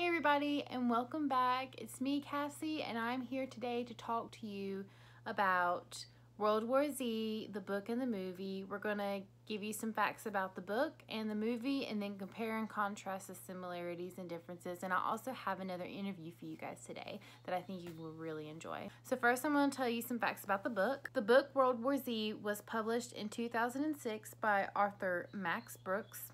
Hey everybody, and welcome back. It's me, Cassie, and I'm here today to talk to you about World War Z, the book and the movie. We're going to give you some facts about the book and the movie, and then compare and contrast the similarities and differences. And I also have another interview for you guys today that I think you will really enjoy. So first, I'm going to tell you some facts about the book. The book World War Z was published in 2006 by Arthur Max Brooks.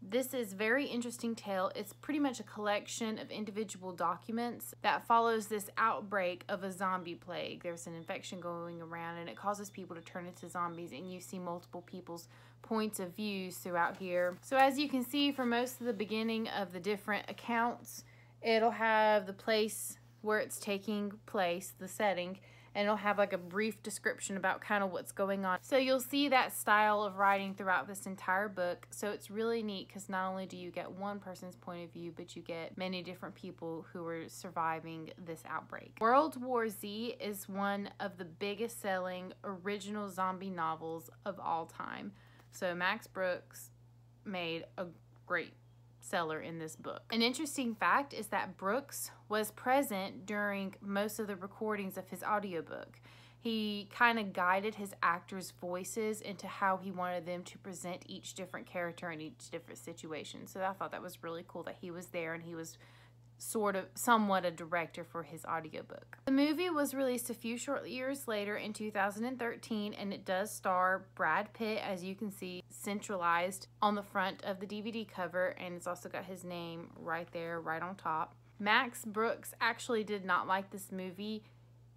This is a very interesting tale. It's pretty much a collection of individual documents that follows this outbreak of a zombie plague. There's an infection going around and it causes people to turn into zombies, and you see multiple people's points of views throughout here. So as you can see from most of the beginning of the different accounts, it'll have the place where it's taking place, the setting, and it'll have like a brief description about kind of what's going on. So you'll see that style of writing throughout this entire book. So it's really neat because not only do you get one person's point of view, but you get many different people who are surviving this outbreak. World War Z is one of the biggest selling original zombie novels of all time. So Max Brooks made a great seller in this book. An interesting fact is that Brooks was present during most of the recordings of his audiobook. He kind of guided his actors' voices into how he wanted them to present each different character in each different situation. So I thought that was really cool that he was there and he was somewhat a director for his audiobook. The movie was released a few short years later in 2013, and it does star Brad Pitt, as you can see centralized on the front of the DVD cover, and it's also got his name right there, right on top. Max Brooks actually did not like this movie.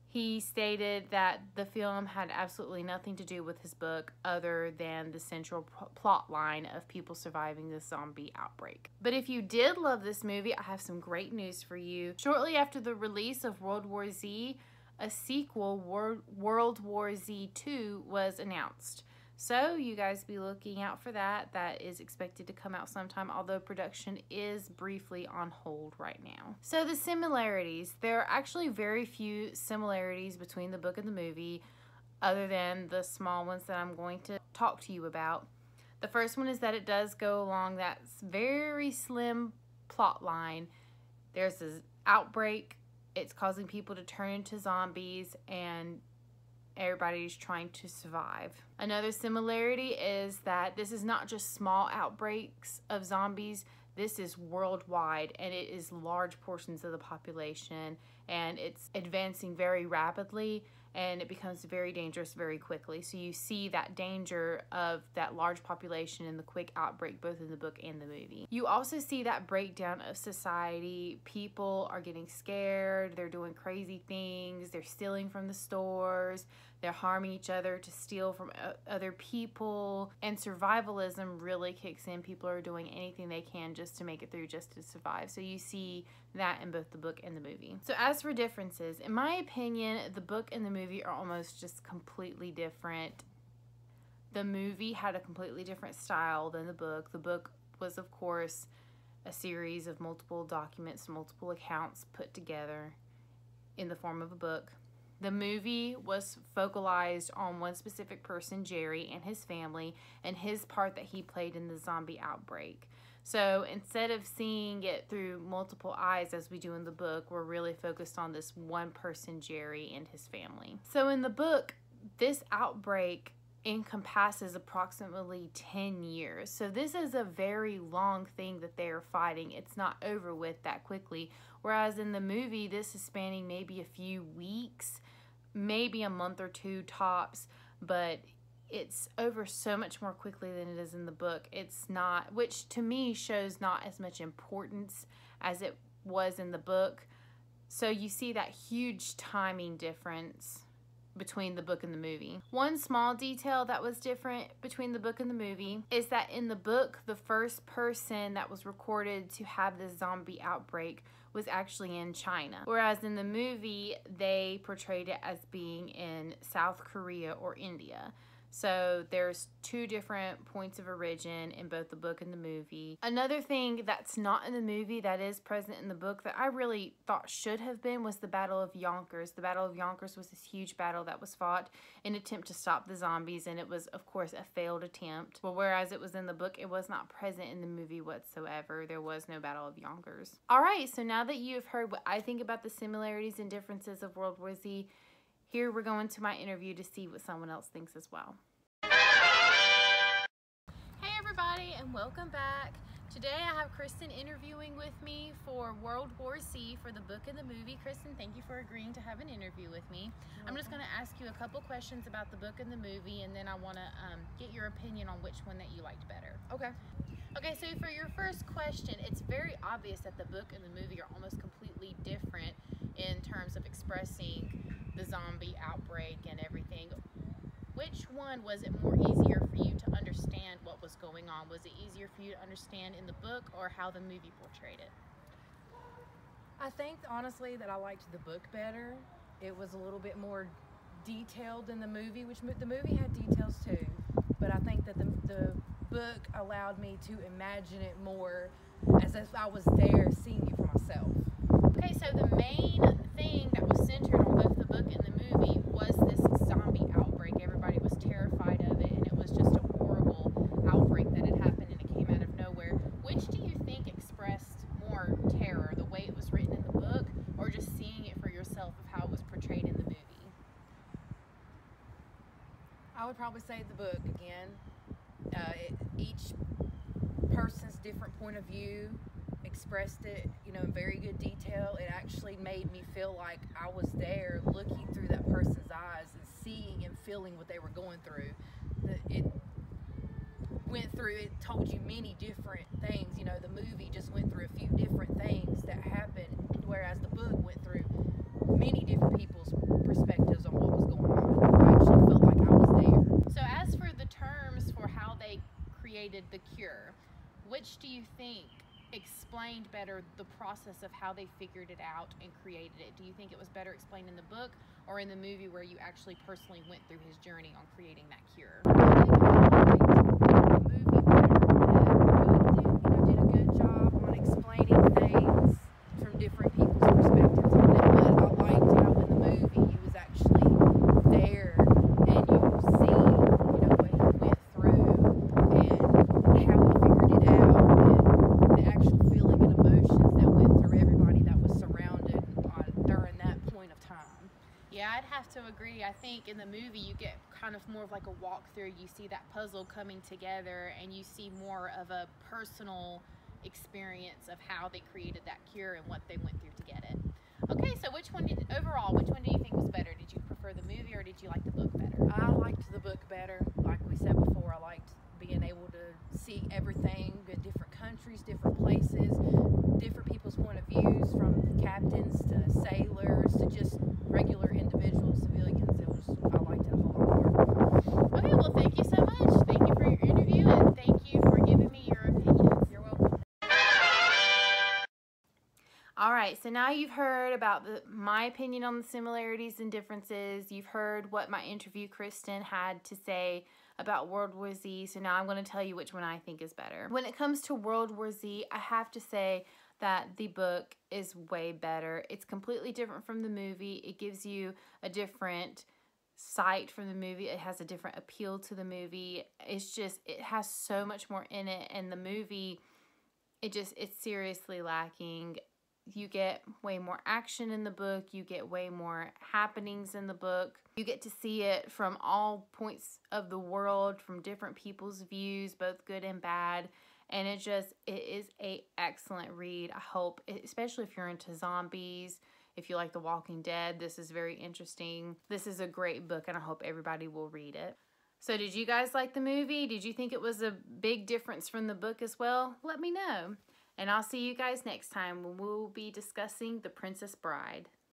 He stated that the film had absolutely nothing to do with his book other than the central plot line of people surviving the zombie outbreak. But if you did love this movie, I have some great news for you. Shortly after the release of World War Z, a sequel, World War Z 2, was announced. So you guys be looking out for that. That is expected to come out sometime, although production is briefly on hold right now. So the similarities. There are actually very few similarities between the book and the movie, other than the small ones that I'm going to talk to you about. The first one is that it does go along that very slim plot line. There's this outbreak. It's causing people to turn into zombies, and everybody's trying to survive. Another similarity is that this is not just small outbreaks of zombies. This is worldwide, and it is large portions of the population, and it's advancing very rapidly, and it becomes very dangerous very quickly. So you see that danger of that large population and the quick outbreak both in the book and the movie. You also see that breakdown of society. People are getting scared, they're doing crazy things, they're stealing from the stores, they're harming each other to steal from other people, and survivalism really kicks in. People are doing anything they can just to make it through, just to survive. So you see that in both the book and the movie. So as for differences, in my opinion, the book and the movie are almost just completely different. The movie had a completely different style than the book. The book was, of course, a series of multiple documents, multiple accounts put together in the form of a book. The movie was focalized on one specific person, Jerry, and his family, and his part that he played in the zombie outbreak. So instead of seeing it through multiple eyes as we do in the book, we're really focused on this one person, Jerry, and his family. So in the book, this outbreak encompasses approximately 10 years. So this is a very long thing that they are fighting. It's not over with that quickly. Whereas in the movie, this is spanning maybe a few weeks, maybe a month or two tops, but it's over so much more quickly than it is in the book. It's not, which to me shows not as much importance as it was in the book. So you see that huge timing difference between the book and the movie. One small detail that was different between the book and the movie is that in the book, the first person that was recorded to have the zombie outbreak was actually in China, whereas in the movie they portrayed it as being in South Korea or India. So there's two different points of origin in both the book and the movie. Another thing that's not in the movie that is present in the book that I really thought should have been was the Battle of Yonkers. The Battle of Yonkers was this huge battle that was fought in an attempt to stop the zombies, and it was, of course, a failed attempt. Well, whereas it was in the book, it was not present in the movie whatsoever. There was no Battle of Yonkers. All right, so now that you've heard what I think about the similarities and differences of World War Z, here we're going to my interview to see what someone else thinks as well. Hey everybody, and welcome back. Today I have Kristen interviewing with me for World War Z for the book and the movie. Kristen, thank you for agreeing to have an interview with me. I'm just going to ask you a couple questions about the book and the movie, and then I want to get your opinion on which one that you liked better. Okay. Okay, so for your first question, it's very obvious that the book and the movie are almost completely different in terms of expressing the zombie outbreak and everything. Which one was it more easier for you to understand what was going on? Was it easier for you to understand in the book or how the movie portrayed it? I think honestly that I liked the book better. It was a little bit more detailed than the movie, which the movie had details too, but I think that the book allowed me to imagine it more as if I was there seeing it for myself. Okay, so the main thing that was centered on both the book and the movie was this zombie outbreak. Everybody was terrified of it, and it was just a horrible outbreak that had happened, and it came out of nowhere. Which do you think expressed more terror, the way it was written in the book, or just seeing it for yourself of how it was portrayed in the movie? I would probably say the book again. Each person's different point of view expressed it, in very good detail. It actually made me feel like I was there looking through that person's eyes and seeing and feeling what they were going through. It told you many different things. The movie just went through a few different things that happened, whereas the book went through many different people's perspectives on what was going on. I actually felt like I was there. So as for the terms for how they created the cure, which do you think explained better the process of how they figured it out and created it? Do you think it was better explained in the book or in the movie where you actually personally went through his journey on creating that cure? The movie did a good job on explaining things from different people's perspectives on it, but I liked how in the movie he was actually there and you see, what he went through and how he figured it out and the actual feeling and emotions that went through everybody that was surrounded during that point of time. Yeah, I'd have to agree. I think in the movie you get kind of more of like a walkthrough. You see that puzzle coming together and you see more of a personal experience of how they created that cure and what they went through to get it. Okay, so which one do you think was better? Did you prefer the movie or did you like the book better? I liked the book better. Like we said before, I liked being able to see everything, different countries, different places, different people's point of views, from captains to sailors to just regular individuals, civilians. I liked it a whole lot more. Okay, well thank you so much. Thank you for your interview and thank you for giving me your opinions. You're welcome. All right, so now you've heard about my opinion on the similarities and differences. You've heard what my interview Kristen had to say about World War Z, so now I'm going to tell you which one I think is better. When it comes to World War Z, I have to say that the book is way better. It's completely different from the movie. It gives you a different sight from the movie. It has a different appeal to the movie. It has so much more in it, and the movie, it's seriously lacking. You get way more action in the book. You get way more happenings in the book. You get to see it from all points of the world, from different people's views, both good and bad. And it is a excellent read. I hope, especially if you're into zombies, if you like The Walking Dead, this is very interesting. This is a great book, and I hope everybody will read it. So did you guys like the movie? Did you think it was a big difference from the book as well? Let me know. And I'll see you guys next time when we'll be discussing The Princess Bride.